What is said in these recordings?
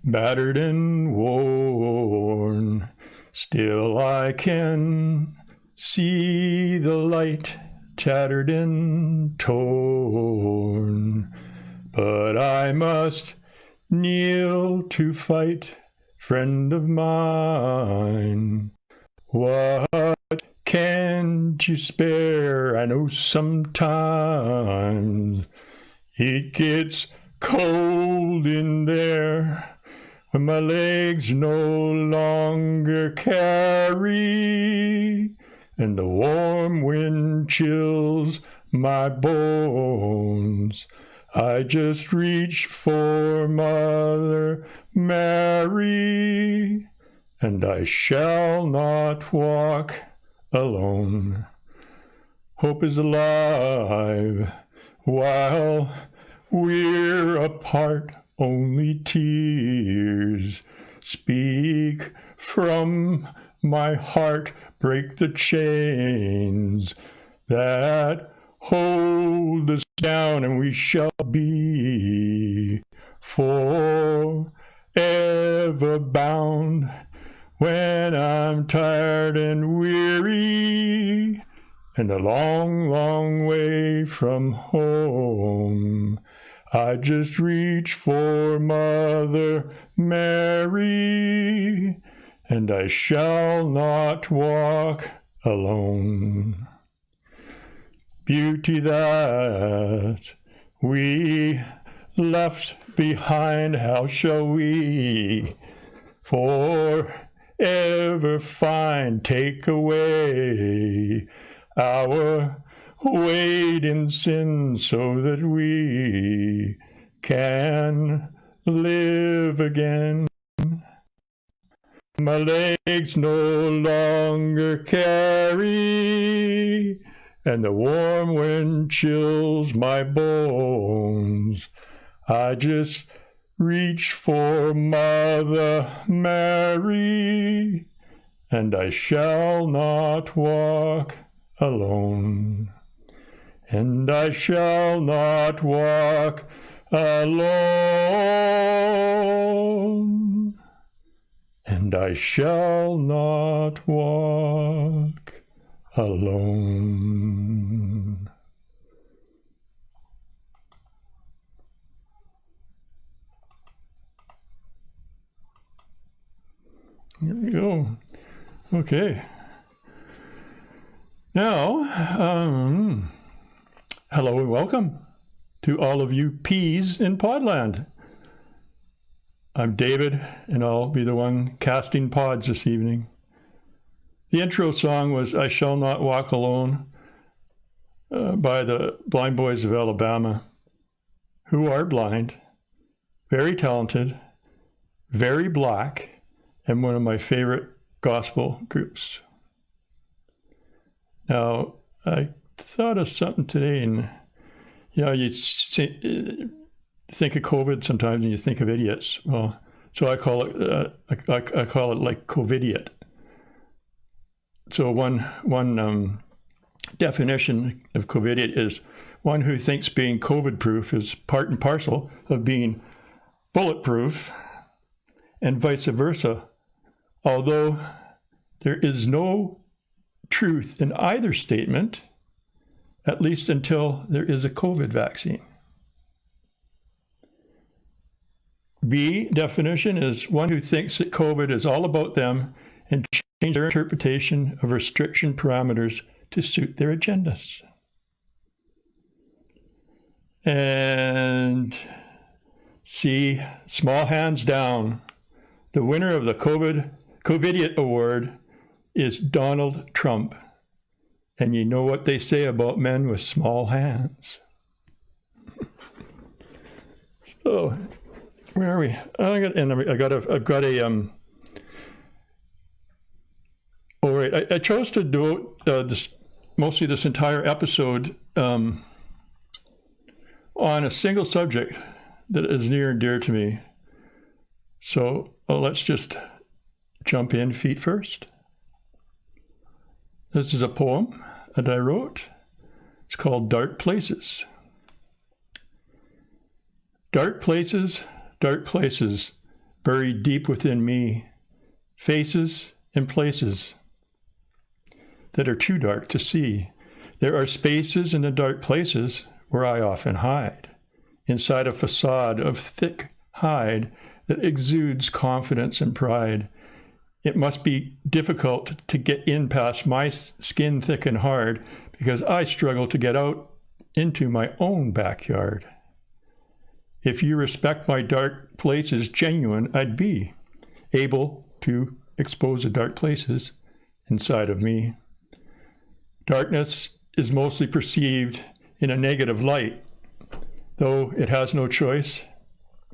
battered and worn, still I can see the light, tattered and torn. But I must kneel to fight, friend of mine. What can't you spare? I know sometimes it gets cold in there when my legs no longer carry, and the warm wind chills my bones. I just reach for Mother Mary, and I shall not walk alone. Hope is alive while we're apart. Only tears speak from my heart, break the chains that hold us down, and we shall be forever bound. When I'm tired and weary and a long, long way from home, I just reach for Mother Mary, and I shall not walk alone. Beauty that we left behind, how shall we forever find? Take away our weight in sin so that we can live again. My legs no longer carry, and the warm wind chills my bones. I just reach for Mother Mary, and I shall not walk alone. And I shall not walk alone. And I shall not walk alone. Here we go. Okay. Now, hello and welcome to all of you peas in Podland. I'm David, and I'll be the one casting pods this evening. The intro song was I Shall Not Walk Alone by the Blind Boys of Alabama, who are blind, very talented, very black, and one of my favorite gospel groups. Now, I thought of something today, and you think of COVID sometimes, and you think of idiots. Well, so I call it I call it like COVIDiot. So one definition of COVIDiot is one who thinks being COVID-proof is part and parcel of being bulletproof, and vice versa. Although there is no truth in either statement, at least until there is a COVID vaccine. B definition is one who thinks that COVID is all about them and change their interpretation of restriction parameters to suit their agendas. And C, small hands down, the winner of the COVIDiot Award is Donald Trump. And you know what they say about men with small hands. So, where are we? I chose to devote mostly this entire episode on a single subject that is near and dear to me. So let's just jump in feet first. This is a poem that I wrote. It's called Dark Places. Dark places, buried deep within me, faces and places that are too dark to see. There are spaces in the dark places where I often hide, inside a facade of thick hide that exudes confidence and pride. It must be difficult to get in past my skin thick and hard because I struggle to get out into my own backyard. If you respect my dark places genuine, I'd be able to expose the dark places inside of me. Darkness is mostly perceived in a negative light, though it has no choice,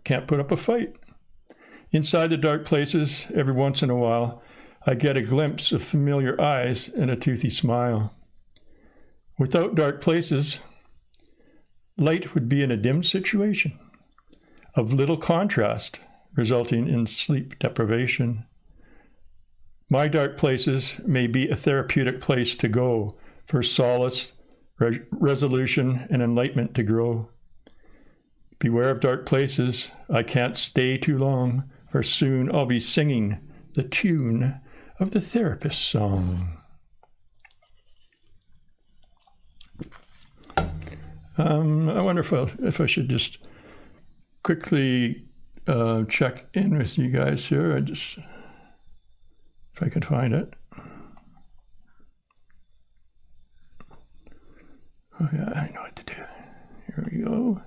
can't put up a fight. Inside the dark places, every once in a while, I get a glimpse of familiar eyes and a toothy smile. Without dark places, light would be in a dim situation, of little contrast, resulting in sleep deprivation. My dark places may be a therapeutic place to go for solace, resolution, and enlightenment to grow. Beware of dark places. I can't stay too long, or soon I'll be singing the tune of the therapist's song. I wonder if I should just quickly check in with you guys here. If I can find it. Oh yeah, I know what to do. Here we go.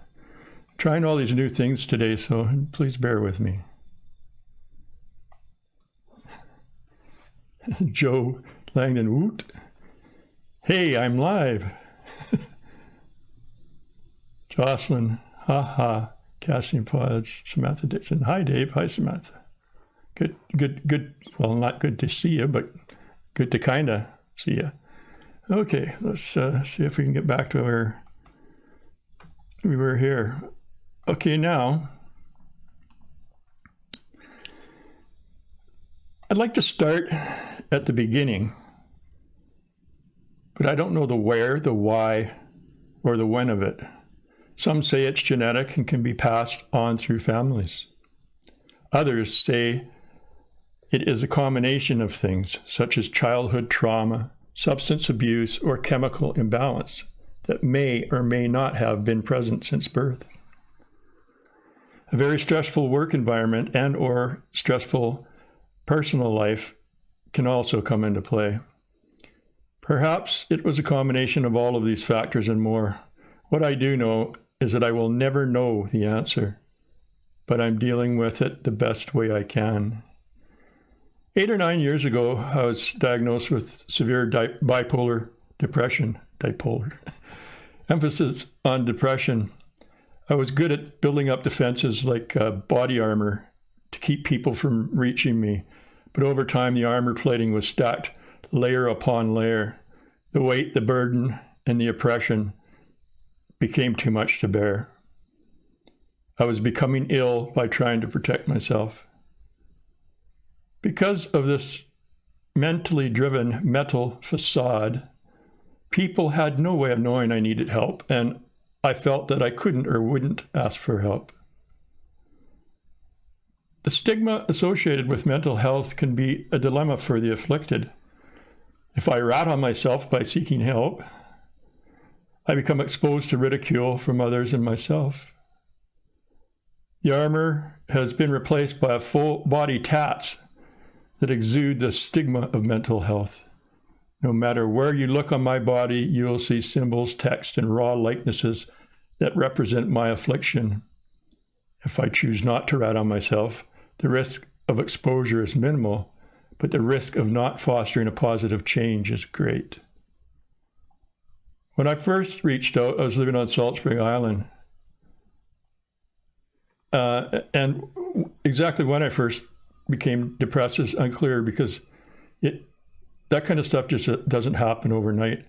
Trying all these new things today, so please bear with me. Joe Langdon Woot. Hey, I'm live. Jocelyn, haha. Casting Pods, Samantha Dixon. Hi, Dave. Hi, Samantha. Good. Well, not good to see you, but good to kind of see you. Okay, let's see if we can get back to where we were here. Okay, now, I'd like to start at the beginning, but I don't know the where, the why, or the when of it. Some say it's genetic and can be passed on through families. Others say it is a combination of things, such as childhood trauma, substance abuse, or chemical imbalance that may or may not have been present since birth. A very stressful work environment and or stressful personal life can also come into play. Perhaps it was a combination of all of these factors and more. What I do know is that I will never know the answer, but I'm dealing with it the best way I can. 8 or 9 years ago, I was diagnosed with severe bipolar depression, emphasis on depression. I was good at building up defenses like body armor to keep people from reaching me, but over time the armor plating was stacked layer upon layer. The weight, the burden, and the oppression became too much to bear. I was becoming ill by trying to protect myself. Because of this mentally driven metal facade, people had no way of knowing I needed help, and I felt that I couldn't or wouldn't ask for help. The stigma associated with mental health can be a dilemma for the afflicted. If I rat on myself by seeking help, I become exposed to ridicule from others and myself. The armor has been replaced by a full body tats that exude the stigma of mental health. No matter where you look on my body, you will see symbols, text, and raw likenesses that represent my affliction. If I choose not to rat on myself, the risk of exposure is minimal, but the risk of not fostering a positive change is great. When I first reached out, I was living on Salt Spring Island. And exactly when I first became depressed is unclear because that kind of stuff just doesn't happen overnight.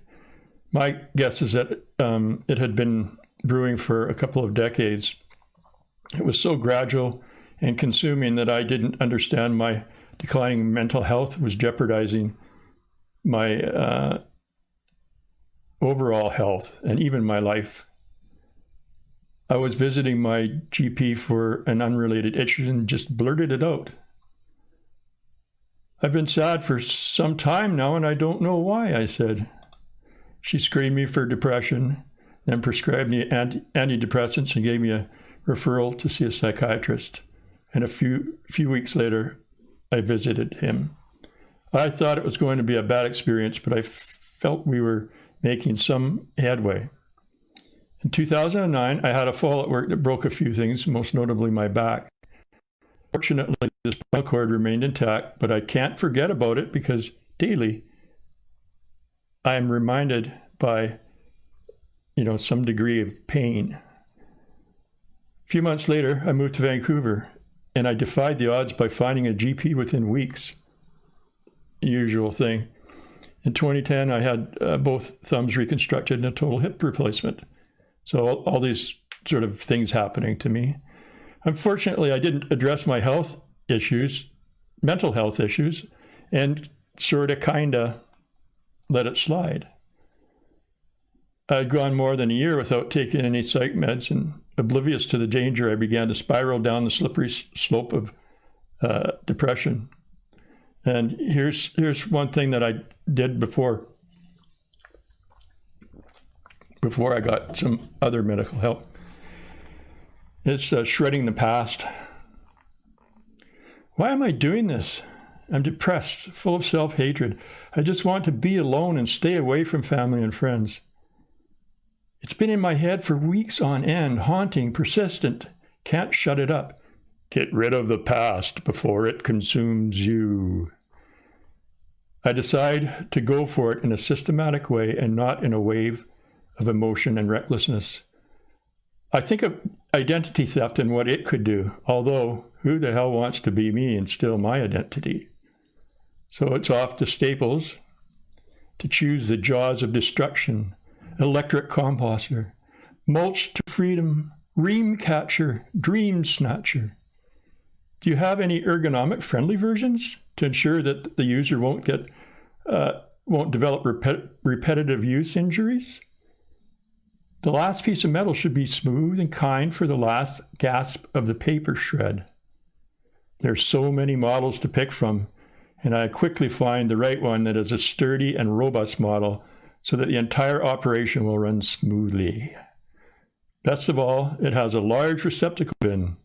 My guess is that it had been brewing for a couple of decades. It was so gradual and consuming that I didn't understand my declining mental health was jeopardizing my overall health and even my life. I was visiting my GP for an unrelated issue and just blurted it out. I've been sad for some time now and I don't know why, I said. She screened me for depression, then prescribed me antidepressants and gave me a referral to see a psychiatrist. And a few weeks later, I visited him. I thought it was going to be a bad experience, but I felt we were making some headway. In 2009, I had a fall at work that broke a few things, most notably my back. Fortunately, the spinal cord remained intact, but I can't forget about it because daily I am reminded by, some degree of pain. A few months later, I moved to Vancouver, and I defied the odds by finding a GP within weeks. Usual thing. In 2010, I had both thumbs reconstructed and a total hip replacement. So all these sort of things happening to me. Unfortunately, I didn't address my mental health issues, and kinda let it slide. I'd gone more than a year without taking any psych meds, and oblivious to the danger, I began to spiral down the slippery slope of depression. And here's one thing that I did before I got some other medical help. It's shredding the past. Why am I doing this? I'm depressed, full of self-hatred. I just want to be alone and stay away from family and friends. It's been in my head for weeks on end, haunting, persistent. Can't shut it up. Get rid of the past before it consumes you. I decide to go for it in a systematic way and not in a wave of emotion and recklessness. I think of identity theft and what it could do, although who the hell wants to be me and steal my identity? So it's off to Staples to choose the jaws of destruction, electric composter, mulch to freedom, ream catcher, dream snatcher. Do you have any ergonomic friendly versions to ensure that the user won't develop repetitive use injuries? The last piece of metal should be smooth and kind for the last gasp of the paper shred. There's so many models to pick from, and I quickly find the right one that is a sturdy and robust model so that the entire operation will run smoothly. Best of all, it has a large receptacle bin.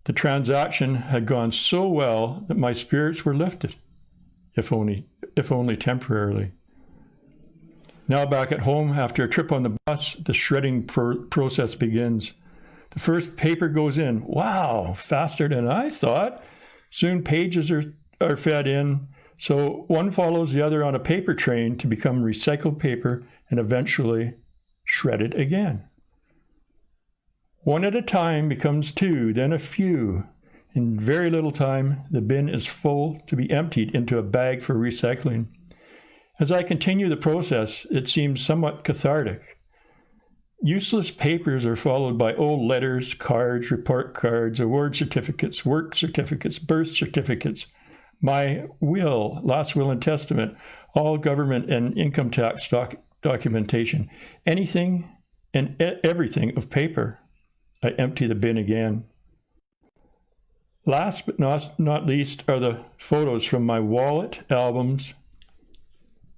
The transaction had gone so well that my spirits were lifted, if only temporarily. Now back at home, after a trip on the bus, the shredding process begins. The first paper goes in. Wow, faster than I thought. Soon pages are fed in, so one follows the other on a paper train to become recycled paper and eventually shredded again. One at a time becomes two, then a few. In very little time, the bin is full to be emptied into a bag for recycling. As I continue the process, it seems somewhat cathartic. Useless papers are followed by old letters, cards, report cards, award certificates, work certificates, birth certificates, my will, last will and testament, all government and income tax documentation, anything and everything of paper. I empty the bin again. Last but not least are the photos from my wallet, albums,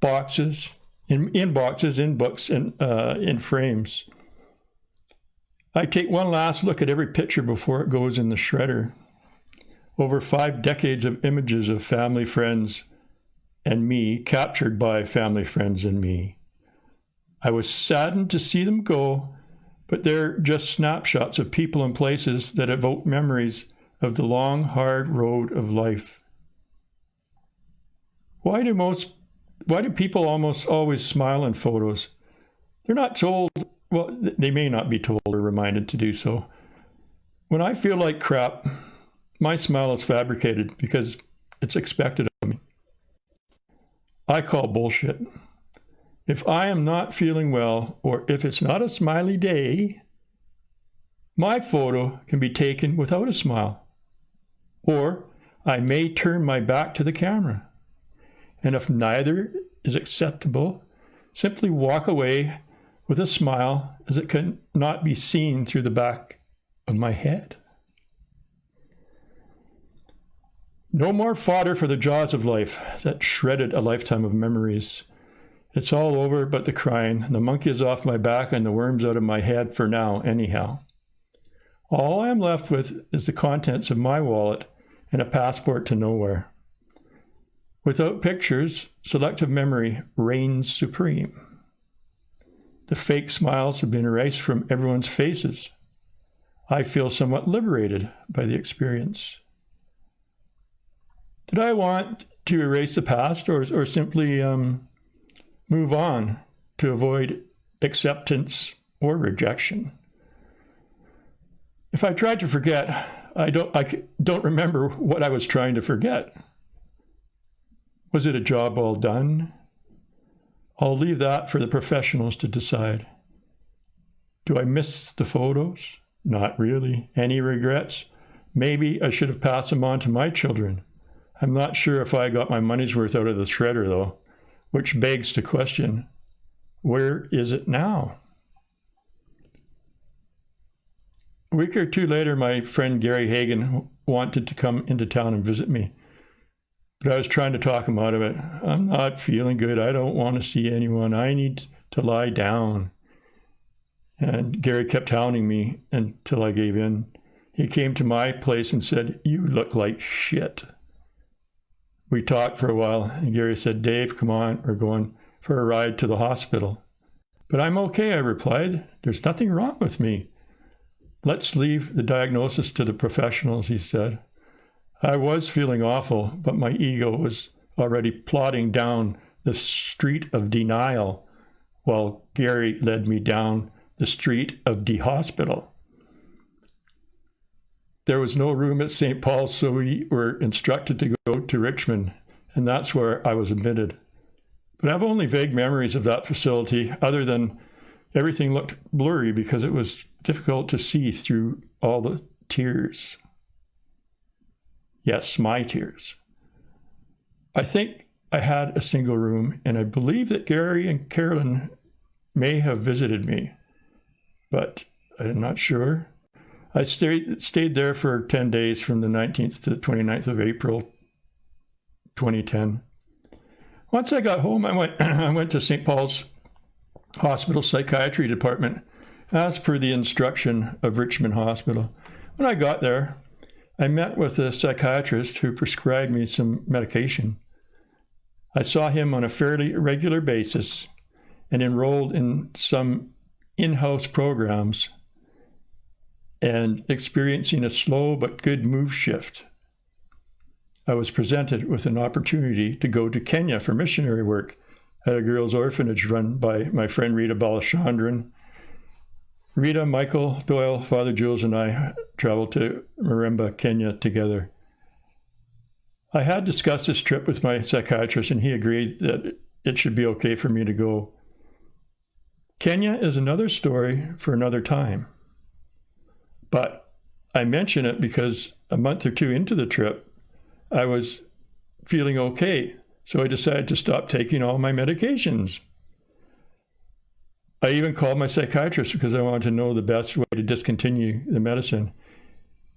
boxes, in boxes, in books, and in frames. I take one last look at every picture before it goes in the shredder. Over 5 decades of images of family, friends, and me, captured by family, friends, and me. I was saddened to see them go, but they're just snapshots of people and places that evoke memories of the long, hard road of life. Why do people almost always smile in photos? They're not told, well, they may not be told or reminded to do so. When I feel like crap, my smile is fabricated because it's expected of me. I call bullshit. If I am not feeling well, or if it's not a smiley day, my photo can be taken without a smile. Or I may turn my back to the camera. And if neither is acceptable, simply walk away with a smile, as it could not be seen through the back of my head. No more fodder for the jaws of life that shredded a lifetime of memories. It's all over but the crying. The monkey is off my back and the worms out of my head for now, anyhow. All I am left with is the contents of my wallet and a passport to nowhere. Without pictures, selective memory reigns supreme. The fake smiles have been erased from everyone's faces. I feel somewhat liberated by the experience. Did I want to erase the past or simply move on to avoid acceptance or rejection? If I tried to forget, I don't remember what I was trying to forget. Was it a job well done? I'll leave that for the professionals to decide. Do I miss the photos? Not really. Any regrets? Maybe I should have passed them on to my children. I'm not sure if I got my money's worth out of the shredder, though, which begs the question, where is it now? A week or two later, my friend Gary Hagan wanted to come into town and visit me, but I was trying to talk him out of it. I'm not feeling good. I don't want to see anyone. I need to lie down. And Gary kept hounding me until I gave in. He came to my place and said, "You look like shit." We talked for a while, and Gary said, "Dave, come on, we're going for a ride to the hospital." "But I'm okay," I replied. "There's nothing wrong with me." "Let's leave the diagnosis to the professionals," he said. I was feeling awful, but my ego was already plodding down the street of denial while Gary led me down the street of de-hospital. There was no room at St. Paul's, so we were instructed to go to Richmond, and that's where I was admitted. But I have only vague memories of that facility, other than everything looked blurry because it was difficult to see through all the tears. Yes, my tears. I think I had a single room, and I believe that Gary and Carolyn may have visited me, but I'm not sure. I stayed there for 10 days from the 19th to the 29th of April, 2010. Once I got home, I went to St. Paul's Hospital Psychiatry Department as per the instruction of Richmond Hospital. When I got there, I met with a psychiatrist who prescribed me some medication. I saw him on a fairly regular basis and enrolled in some in-house programs and experiencing a slow but good move shift. I was presented with an opportunity to go to Kenya for missionary work at a girls' orphanage run by my friend Rita Balachandran. Rita, Michael Doyle, Father Jules, and I traveled to Maremba, Kenya together. I had discussed this trip with my psychiatrist, and he agreed that it should be okay for me to go. Kenya is another story for another time. But I mention it because a month or two into the trip, I was feeling okay, so I decided to stop taking all my medications. I even called my psychiatrist because I wanted to know the best way to discontinue the medicine.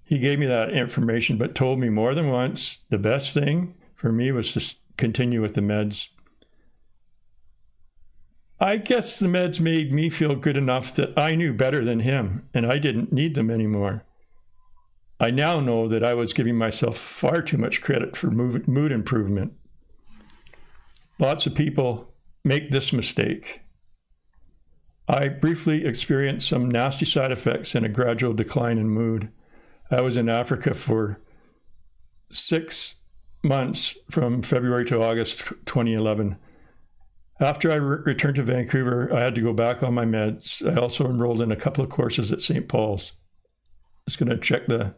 He gave me that information, but told me more than once the best thing for me was to continue with the meds. I guess the meds made me feel good enough that I knew better than him, and I didn't need them anymore. I now know that I was giving myself far too much credit for mood improvement. Lots of people make this mistake. I briefly experienced some nasty side effects and a gradual decline in mood. I was in Africa for 6 months from February to August 2011. After I returned to Vancouver, I had to go back on my meds. I also enrolled in a couple of courses at St. Paul's. Just going to check the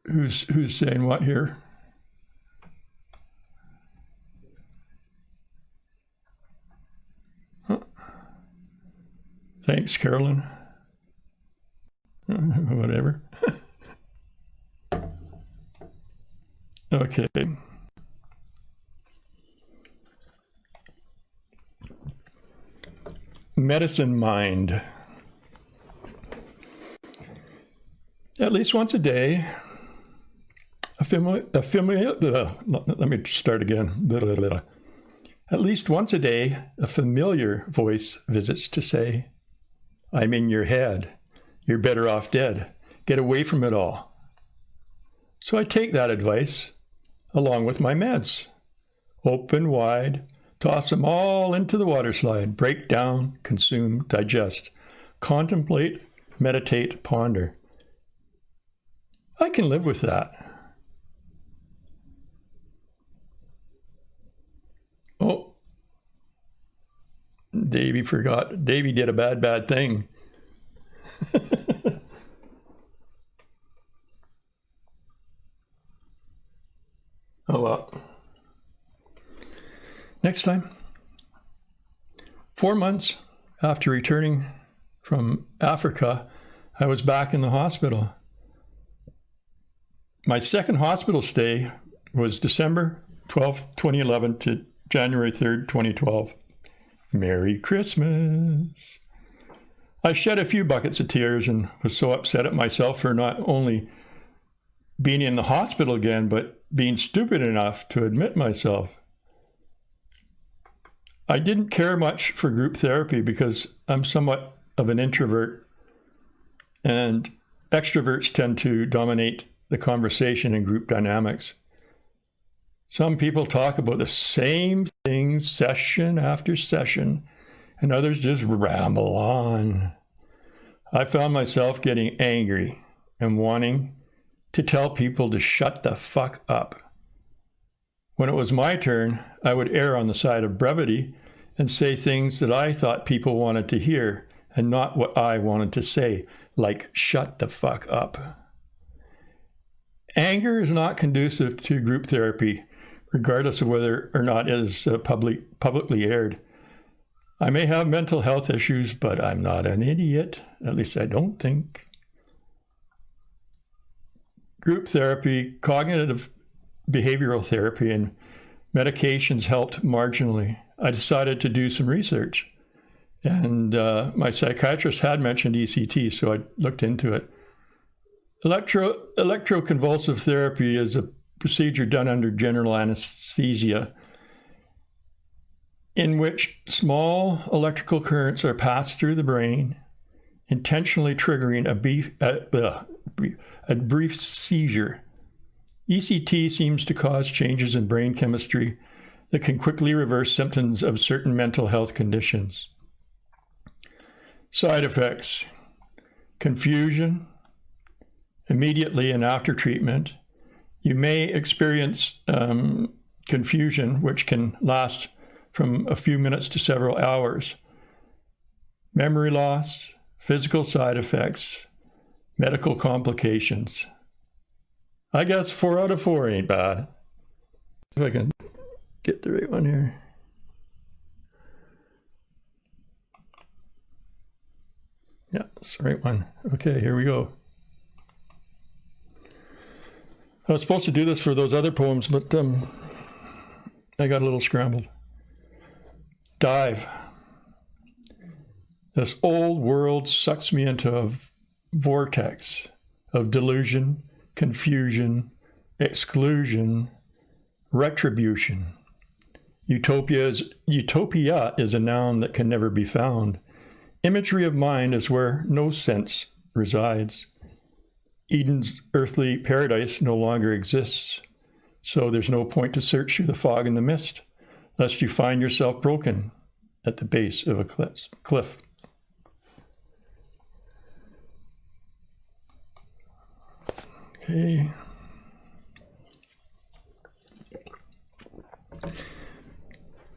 who's saying what here. Thanks, Carolyn. Whatever. Okay. medicine mind. At least once a day, let me start again. At least once a day, a familiar voice visits to say, I'm in your head. You're better off dead. Get away from it all. So I take that advice along with my meds. Open wide, toss them all into the water slide, break down, consume, digest, contemplate, meditate, ponder. I can live with that. Oh, Davey forgot. Davey did a bad thing. Oh well. Next time. 4 months after returning from Africa, I was back in the hospital. My second hospital stay was December 12th, 2011 to January 3rd, 2012. Merry Christmas. I shed a few buckets of tears and was so upset at myself for not only being in the hospital again, but being stupid enough to admit myself. I didn't care much for group therapy because I'm somewhat of an introvert, and extroverts tend to dominate the conversation in group dynamics. Some people talk about the same things session after session, and others just ramble on. I found myself getting angry and wanting to tell people to shut the fuck up. When it was my turn, I would err on the side of brevity and say things that I thought people wanted to hear and not what I wanted to say, like shut the fuck up. Anger is not conducive to group therapy, regardless of whether or not it is publicly aired. I may have mental health issues, but I'm not an idiot. At least I don't think. Group therapy, cognitive behavioral therapy, and medications helped marginally. I decided to do some research, and my psychiatrist had mentioned ECT, so I looked into it. Electroconvulsive therapy is a procedure done under general anesthesia in which small electrical currents are passed through the brain, intentionally triggering a brief seizure. ECT seems to cause changes in brain chemistry that can quickly reverse symptoms of certain mental health conditions. Side effects: confusion. Immediately and after treatment, you may experience confusion, which can last from a few minutes to several hours. Memory loss, physical side effects, medical complications. I guess 4 out of 4 ain't bad. If I can get the right one here. Yeah, that's the right one. Okay, here we go. I was supposed to do this for those other poems, but I got a little scrambled. Dive. This old world sucks me into a vortex of delusion, confusion, exclusion, retribution. Utopia is a noun that can never be found. Imagery of mind is where no sense resides. Eden's earthly paradise no longer exists, so there's no point to search through the fog and the mist, lest you find yourself broken at the base of a cliff. Okay.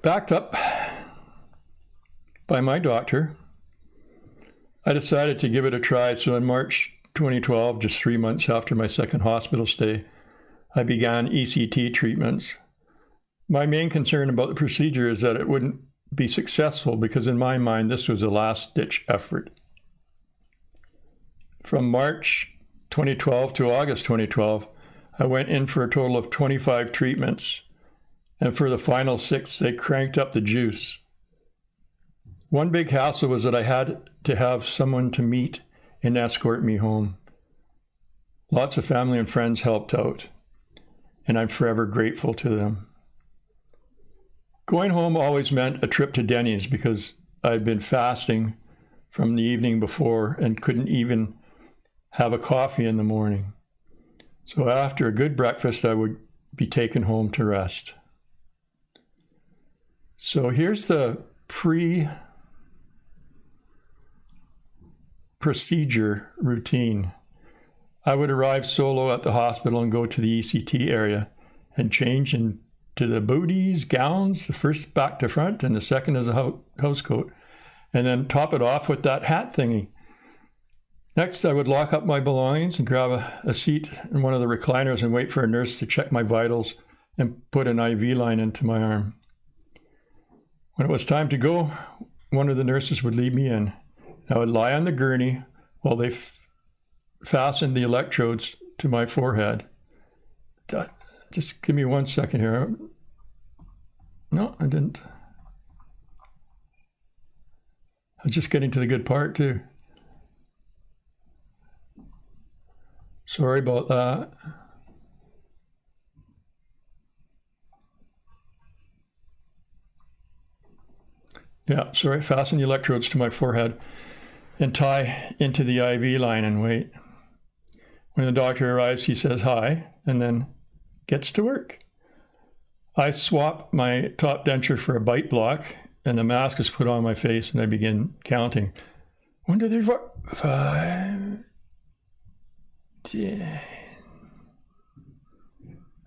Backed up by my doctor, I decided to give it a try, so in March 2012, just 3 months after my second hospital stay, I began ECT treatments. My main concern about the procedure is that it wouldn't be successful because in my mind, this was a last-ditch effort. From March 2012 to August 2012, I went in for a total of 25 treatments, and for the final 6, they cranked up the juice. One big hassle was that I had to have someone to meet and escort me home. Lots of family and friends helped out, and I'm forever grateful to them. Going home always meant a trip to Denny's because I'd been fasting from the evening before and couldn't even have a coffee in the morning. So after a good breakfast, I would be taken home to rest. So here's the pre-procedure routine. I would arrive solo at the hospital and go to the ECT area and change into the booties, gowns, the first back to front and the second as a house coat, and then top it off with that hat thingy. Next, I would lock up my belongings and grab a seat in one of the recliners and wait for a nurse to check my vitals and put an IV line into my arm. When it was time to go, one of the nurses would lead me in. I would lie on the gurney while they fastened the electrodes to my forehead. Just give me 1 second here. No, I didn't. I was just getting to the good part too. Sorry about that. Yeah, sorry, fasten the electrodes to my forehead and tie into the IV line and wait. When the doctor arrives, he says hi and then gets to work. I swap my top denture for a bite block and the mask is put on my face and I begin counting. 1, 2, 3, 4, 5, 10.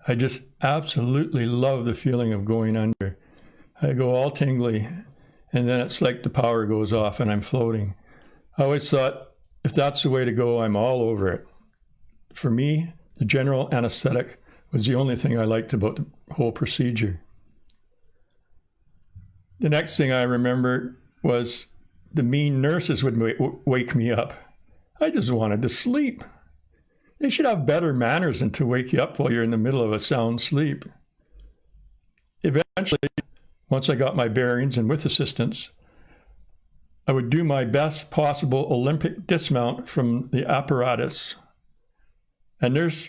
I just absolutely love the feeling of going under. I go all tingly and then it's like the power goes off and I'm floating. I always thought if that's the way to go, I'm all over it. For me, the general anesthetic was the only thing I liked about the whole procedure. The next thing I remember was the mean nurses would wake me up. I just wanted to sleep. They should have better manners than to wake you up while you're in the middle of a sound sleep. Eventually, once I got my bearings and with assistance, I would do my best possible Olympic dismount from the apparatus. A nurse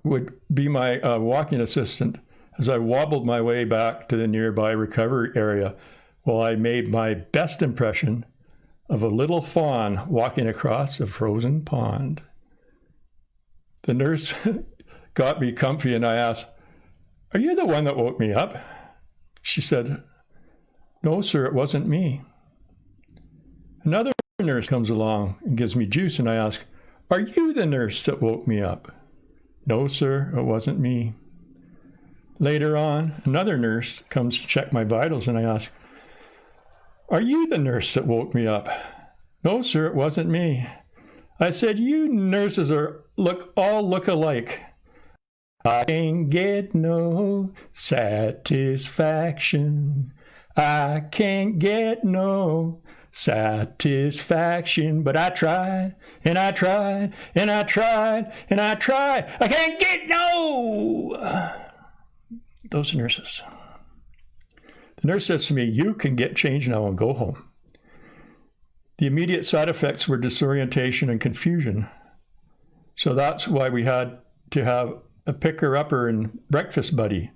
would be my walking assistant as I wobbled my way back to the nearby recovery area while I made my best impression of a little fawn walking across a frozen pond. The nurse got me comfy and I asked, "Are you the one that woke me up?" She said, "No, sir, it wasn't me." Another nurse comes along and gives me juice and I ask, "Are you the nurse that woke me up?" "No, sir, it wasn't me." Later on, another nurse comes to check my vitals and I ask, "Are you the nurse that woke me up?" "No, sir, it wasn't me." I said, "You nurses all look alike. I can't get no satisfaction. I can't get no satisfaction. But I tried, and I tried, and I tried, and I tried. I can't get no." Those nurses. The nurse says to me, "You can get changed now and go home." The immediate side effects were disorientation and confusion. So that's why we had to have a picker-upper and breakfast buddy.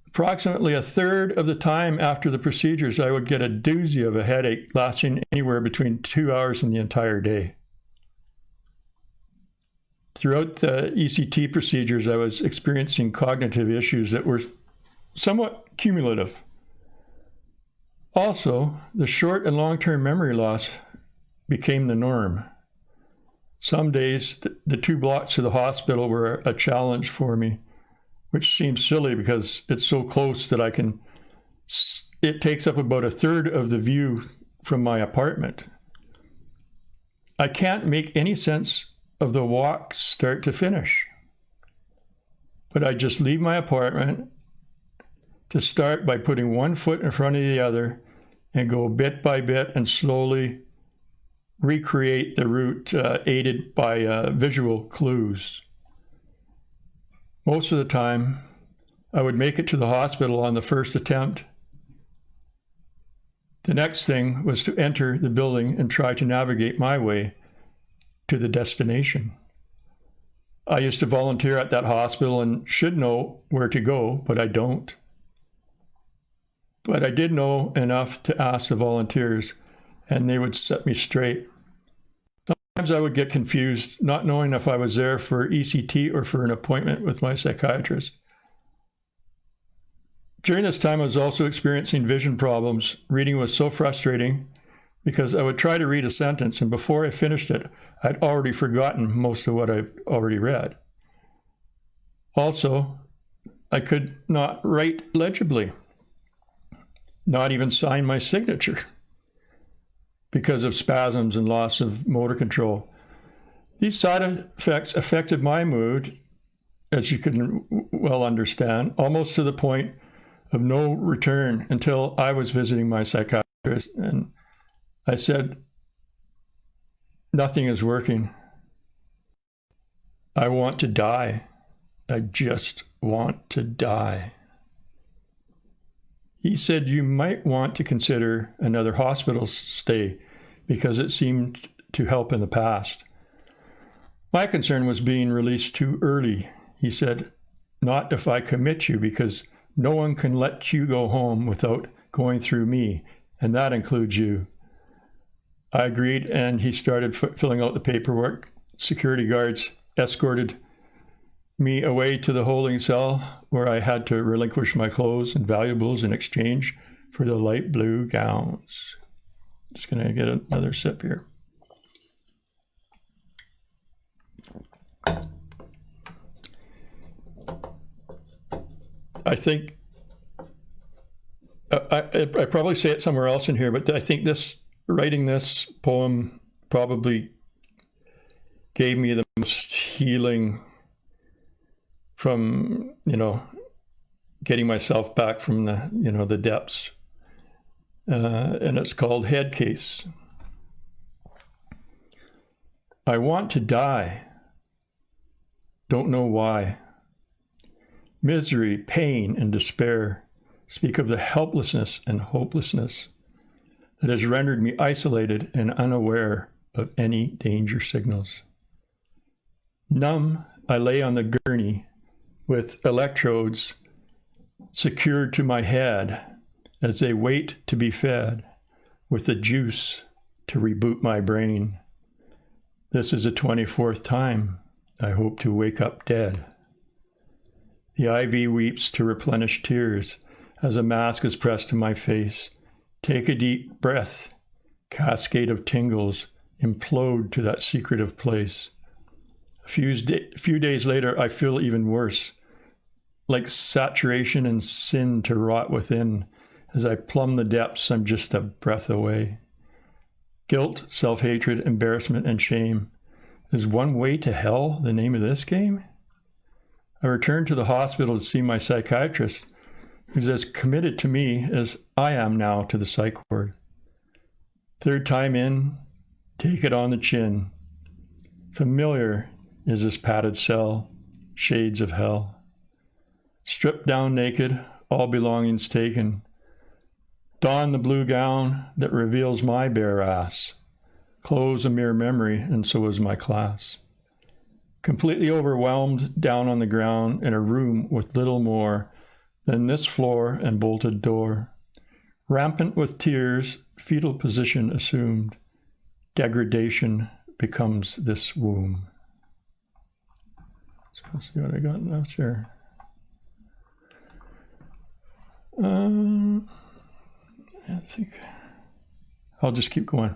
Approximately a third of the time after the procedures, I would get a doozy of a headache lasting anywhere between 2 hours and the entire day. Throughout the ECT procedures, I was experiencing cognitive issues that were somewhat cumulative. Also, the short and long-term memory loss became the norm. Some days, the 2 blocks to the hospital were a challenge for me, which seems silly because it's so close that it takes up about a third of the view from my apartment. I can't make any sense of the walk start to finish, but I just leave my apartment to start by putting one foot in front of the other and go bit by bit and slowly recreate the route aided by visual clues. Most of the time, I would make it to the hospital on the first attempt, The next thing was to enter the building and try to navigate my way to the destination. I used to volunteer at that hospital and should know where to go, but I don't. But I did know enough to ask the volunteers, and they would set me straight. Sometimes I would get confused, not knowing if I was there for ECT or for an appointment with my psychiatrist. During this time, I was also experiencing vision problems. Reading was so frustrating because I would try to read a sentence, and before I finished it, I'd already forgotten most of what I've already read. Also, I could not write legibly, not even sign my signature, because of spasms and loss of motor control. These side effects affected my mood, as you can well understand, almost to the point of no return until I was visiting my psychiatrist. And I said, nothing is working. I want to die. I just want to die. He said, you might want to consider another hospital stay because it seemed to help in the past. My concern was being released too early. He said, not if I commit you, because no one can let you go home without going through me, and that includes you. I agreed, and he started filling out the paperwork. Security guards escorted me away to the holding cell where I had to relinquish my clothes and valuables in exchange for the light blue gowns. Just gonna get another sip here. I think, I probably say it somewhere else in here, but I think writing this poem probably gave me the most healing from, getting myself back from the depths. And it's called Head Case. I want to die. Don't know why. Misery, pain, and despair speak of the helplessness and hopelessness that has rendered me isolated and unaware of any danger signals. Numb, I lay on the gurney with electrodes secured to my head as they wait to be fed with the juice to reboot my brain. This is the 24th time I hope to wake up dead. The IV weeps to replenish tears as a mask is pressed to my face. Take a deep breath. Cascade of tingles implode to that secretive place. A few days later, I feel even worse, like saturation and sin to rot within. As I plumb the depths, I'm just a breath away. Guilt, self-hatred, embarrassment, and shame. Is one way to hell the name of this game? I returned to the hospital to see my psychiatrist, who's as committed to me as I am now to the psych ward. Third time in, take it on the chin. Familiar is this padded cell, shades of hell. Stripped down naked, all belongings taken. Don the blue gown that reveals my bare ass. Clothes a mere memory, and so is my class. Completely overwhelmed, down on the ground in a room with little more than this floor and bolted door. Rampant with tears, fetal position assumed. Degradation becomes this womb. So let's see what I got left here. I think I'll just keep going.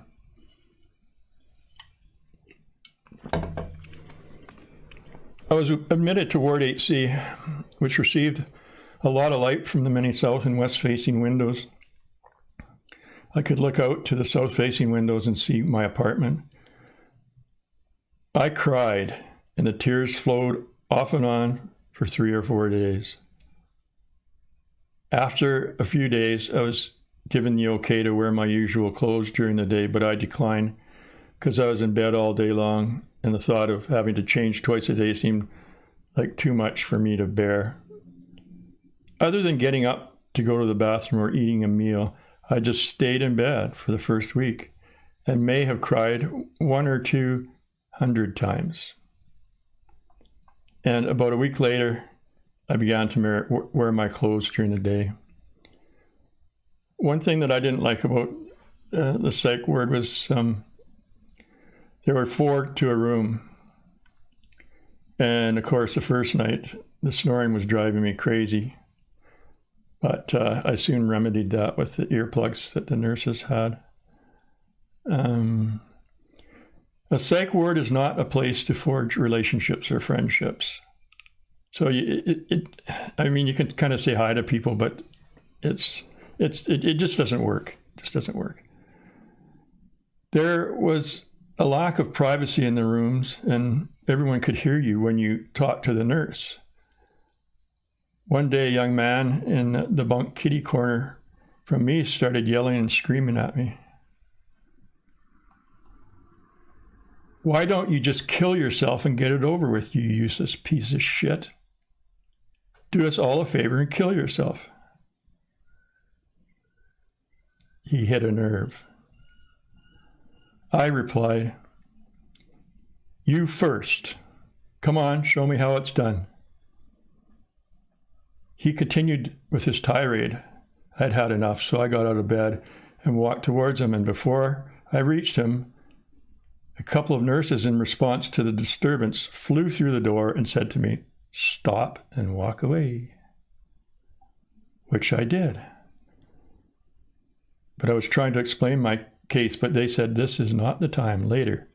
I was admitted to Ward 8C, which received a lot of light from the many south and west facing windows. I could look out to the south facing windows and see my apartment. I cried, and the tears flowed off and on for 3 or 4 days. After a few days, I was given the okay to wear my usual clothes during the day, but I declined because I was in bed all day long, and the thought of having to change twice a day seemed like too much for me to bear. Other than getting up to go to the bathroom or eating a meal, I just stayed in bed for the first week and may have cried 100 or 200 times. And about a week later, I began to wear my clothes during the day. One thing that I didn't like about the psych ward was there were 4 to a room. And of course, the first night, the snoring was driving me crazy. But I soon remedied that with the earplugs that the nurses had. A psych ward is not a place to forge relationships or friendships. So I mean, you can kind of say hi to people, but it just doesn't work. It just doesn't work. There was a lack of privacy in the rooms, and everyone could hear you when you talked to the nurse. One day, a young man in the bunk kitty corner from me started yelling and screaming at me. Why don't you just kill yourself and get it over with, you useless piece of shit? Do us all a favor and kill yourself. He hit a nerve. I replied, you first. Come on, show me how it's done. He continued with his tirade. I'd had enough, so I got out of bed and walked towards him, and before I reached him, a couple of nurses, in response to the disturbance, flew through the door and said to me, stop and walk away, which I did. But I was trying to explain my case, but they said, this is not the time, later.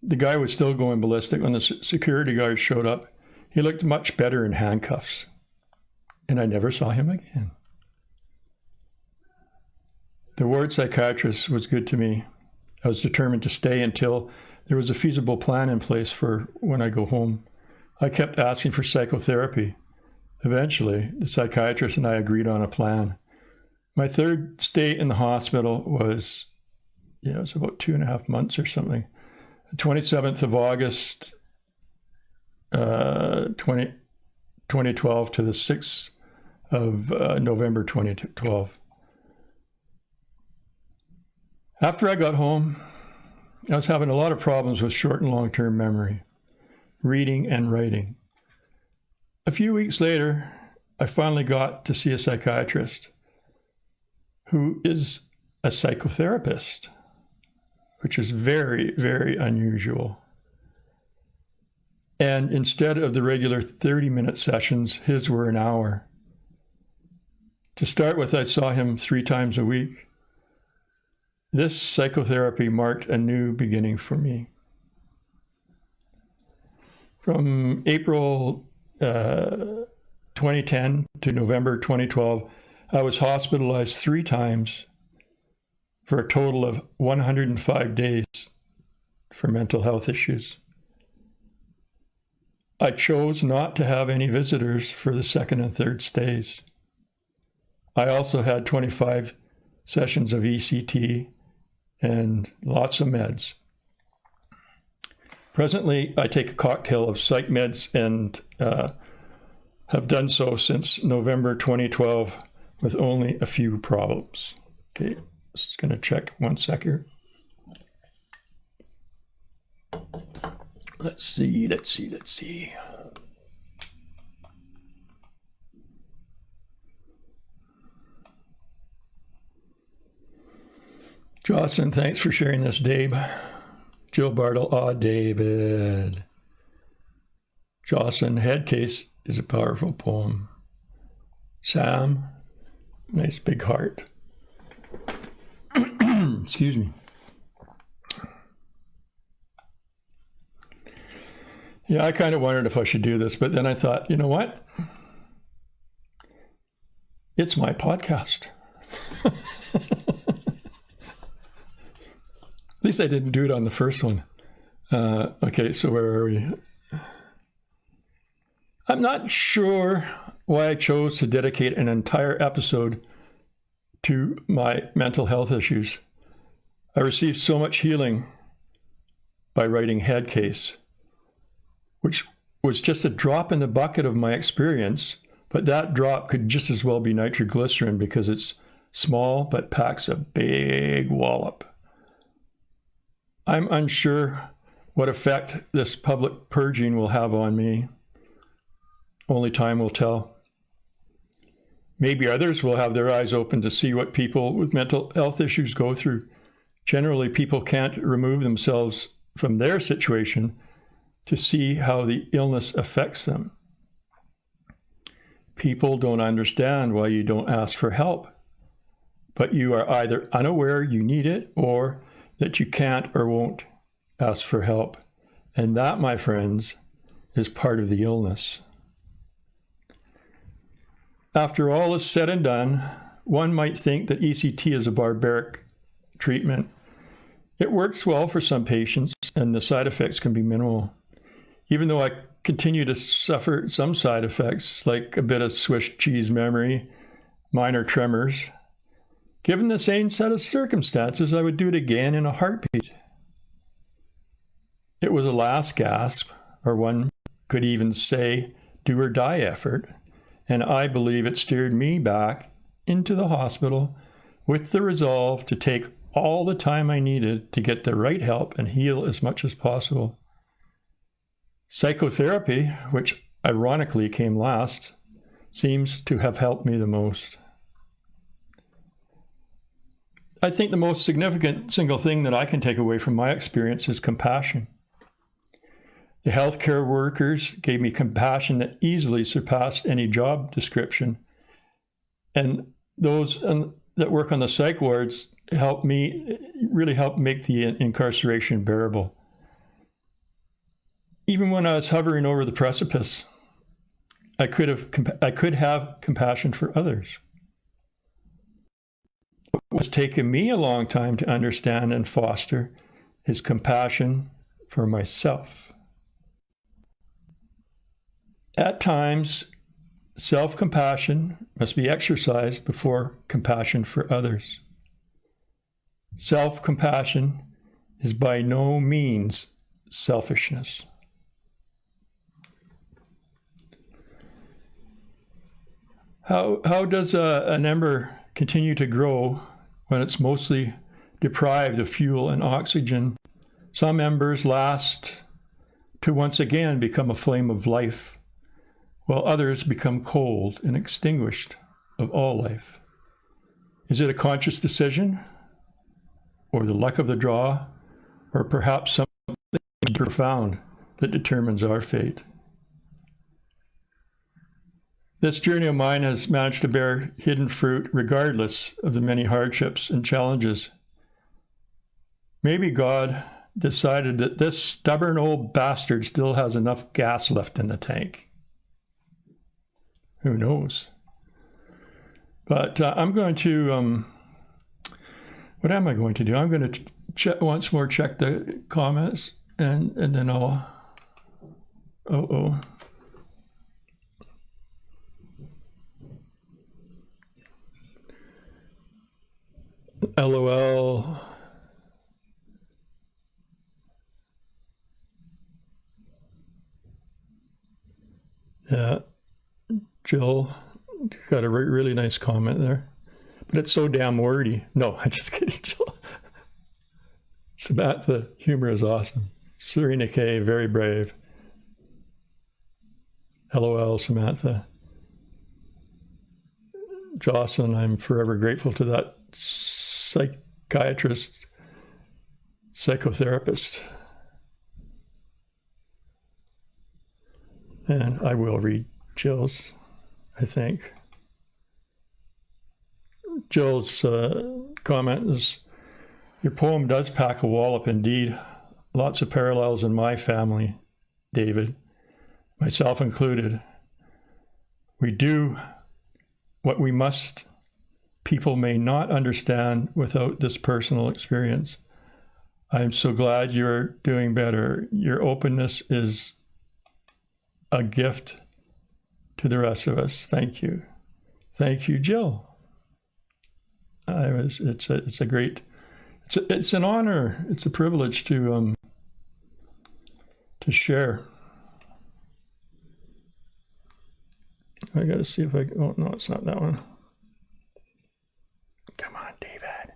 The guy was still going ballistic when the security guard showed up. He looked much better in handcuffs, and I never saw him again. The ward psychiatrist was good to me. I was determined to stay until there was a feasible plan in place for when I go home. I kept asking for psychotherapy. Eventually, the psychiatrist and I agreed on a plan. My third stay in the hospital was, it was about 2.5 months or something. The 27th of August, 2012 to the 6th of November 2012. After I got home, I was having a lot of problems with short and long-term memory, reading and writing. A few weeks later, I finally got to see a psychiatrist who is a psychotherapist, which is very, very unusual. And instead of the regular 30-minute sessions, his were an hour. To start with, I saw him 3 times a week. This psychotherapy marked a new beginning for me. From April 2010 to November 2012, I was hospitalized 3 times for a total of 105 days for mental health issues. I chose not to have any visitors for the 2nd and 3rd stays. I also had 25 sessions of ECT and lots of meds. Presently, I take a cocktail of psych meds and have done so since November 2012 with only a few problems. Okay, just going to check 1 sec here. Let's see. Jocelyn, thanks for sharing this, Dave. Jill Bartle, David. Jocelyn, Head Case is a powerful poem. Sam, nice big heart. Excuse me. Yeah, I kind of wondered if I should do this, but then I thought, you know what? It's my podcast. At least I didn't do it on the first one. Okay, so where are we? I'm not sure why I chose to dedicate an entire episode to my mental health issues. I received so much healing by writing Head Case, which was just a drop in the bucket of my experience But that drop could just as well be nitroglycerin because it's small but packs a big wallop. I'm unsure what effect this public purging will have on me. Only time will tell. Maybe others will have their eyes open to see what people with mental health issues go through. Generally, people can't remove themselves from their situation to see how the illness affects them. People don't understand why you don't ask for help, but you are either unaware you need it or that you can't or won't ask for help. And that, my friends, is part of the illness. After all is said and done, one might think that ECT is a barbaric treatment. It works well for some patients, and the side effects can be minimal. Even though I continue to suffer some side effects, like a bit of Swiss cheese memory, minor tremors, given the same set of circumstances, I would do it again in a heartbeat. It was a last gasp, or one could even say do or die effort, and I believe it steered me back into the hospital with the resolve to take all the time I needed to get the right help and heal as much as possible. Psychotherapy, which ironically came last, seems to have helped me the most. I think the most significant single thing that I can take away from my experience is compassion. The healthcare workers gave me compassion that easily surpassed any job description. And those that work on the psych wards really helped make the incarceration bearable. Even when I was hovering over the precipice, I could have compassion for others. What has taken me a long time to understand and foster is compassion for myself. At times, self-compassion must be exercised before compassion for others. Self-compassion is by no means selfishness. How does an ember continue to grow when it's mostly deprived of fuel and oxygen? Some embers last to once again become a flame of life, while others become cold and extinguished of all life. Is it a conscious decision, or the luck of the draw, or perhaps something profound that determines our fate? This journey of mine has managed to bear hidden fruit regardless of the many hardships and challenges. Maybe God decided that this stubborn old bastard still has enough gas left in the tank. Who knows? But I'm going to, what am I going to do? I'm going to once more check the comments and then I'll, LOL. Yeah, Jill got a really nice comment there, but it's so damn wordy. No, I'm just kidding, Jill. Samantha, humor is awesome. Serena K, very brave. LOL, Samantha. Jocelyn, I'm forever grateful to that psychiatrist, psychotherapist. And I will read Jill's, I think. Jill's comment is, your poem does pack a wallop indeed. Lots of parallels in my family, David, myself included. We do what we must. People may not understand without this personal experience. I'm so glad you're doing better. Your openness is a gift to the rest of us. Thank you. Thank you, Jill. It's an honor. It's a privilege to share. I got to see if I, oh no, it's not that one. Come on, David.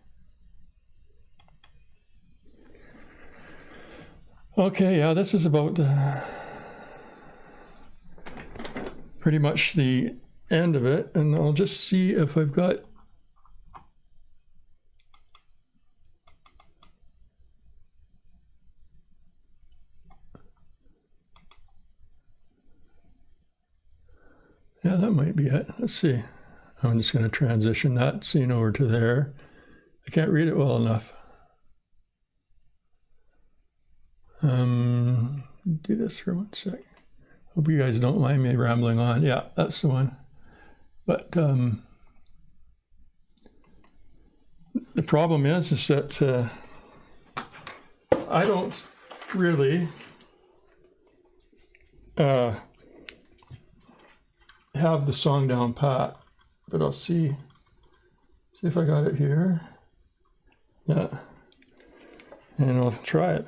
Okay, yeah, this is about pretty much the end of it, and I'll just see if I've got yeah, that might be it. Let's see. I'm just going to transition that scene over to there. I can't read it well enough. Do this for 1 sec. Hope you guys don't mind me rambling on. Yeah, that's the one. But the problem is that I don't really have the song down pat, but I'll see if I got it here. Yeah, and I'll try it.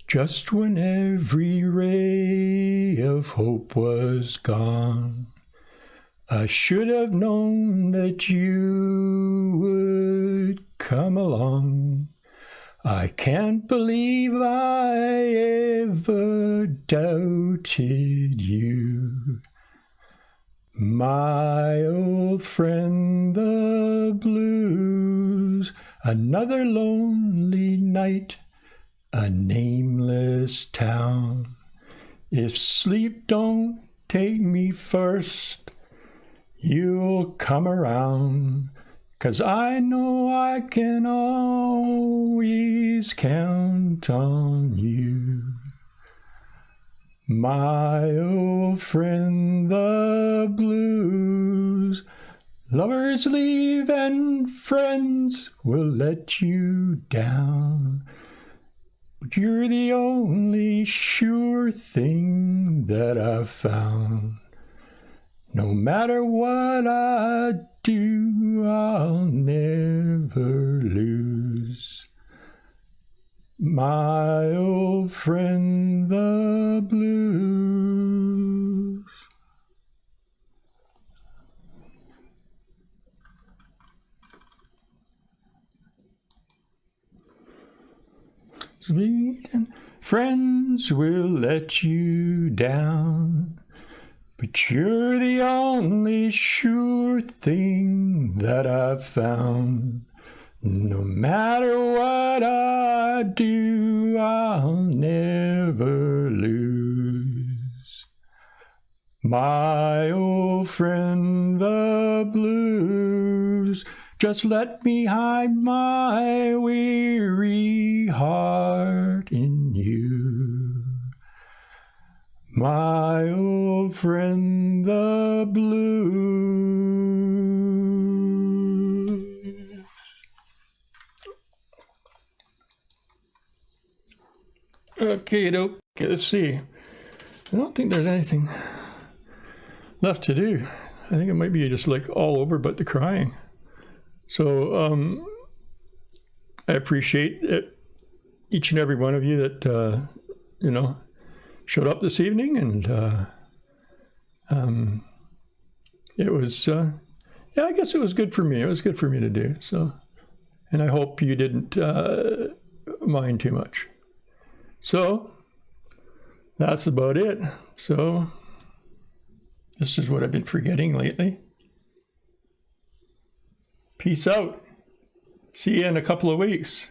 Just when every ray of hope was gone, I should have known that you would come along. I can't believe I ever doubted you. My old friend, the blues, another lonely night, a nameless town. If sleep don't take me first, you'll come around, 'cause I know I can always count on you. My old friend, the blues, lovers leave and friends will let you down. But you're the only sure thing that I've found. No matter what I do, I'll never lose. My old friend, the blues. Sweet and friends will let you down, but you're the only sure thing that I've found. No matter what I do, I'll never lose. My old friend, the blues, just let me hide my weary heart in you. My old friend, the blues. Okay, let's see. I don't think there's anything left to do. I think it might be just like all over but the crying. So I appreciate it, each and every one of you that showed up this evening, and it was I guess it was good for me. It was good for me to do. So, and I hope you didn't mind too much. So that's about it. So this is what I've been forgetting lately. Peace out. See you in a couple of weeks.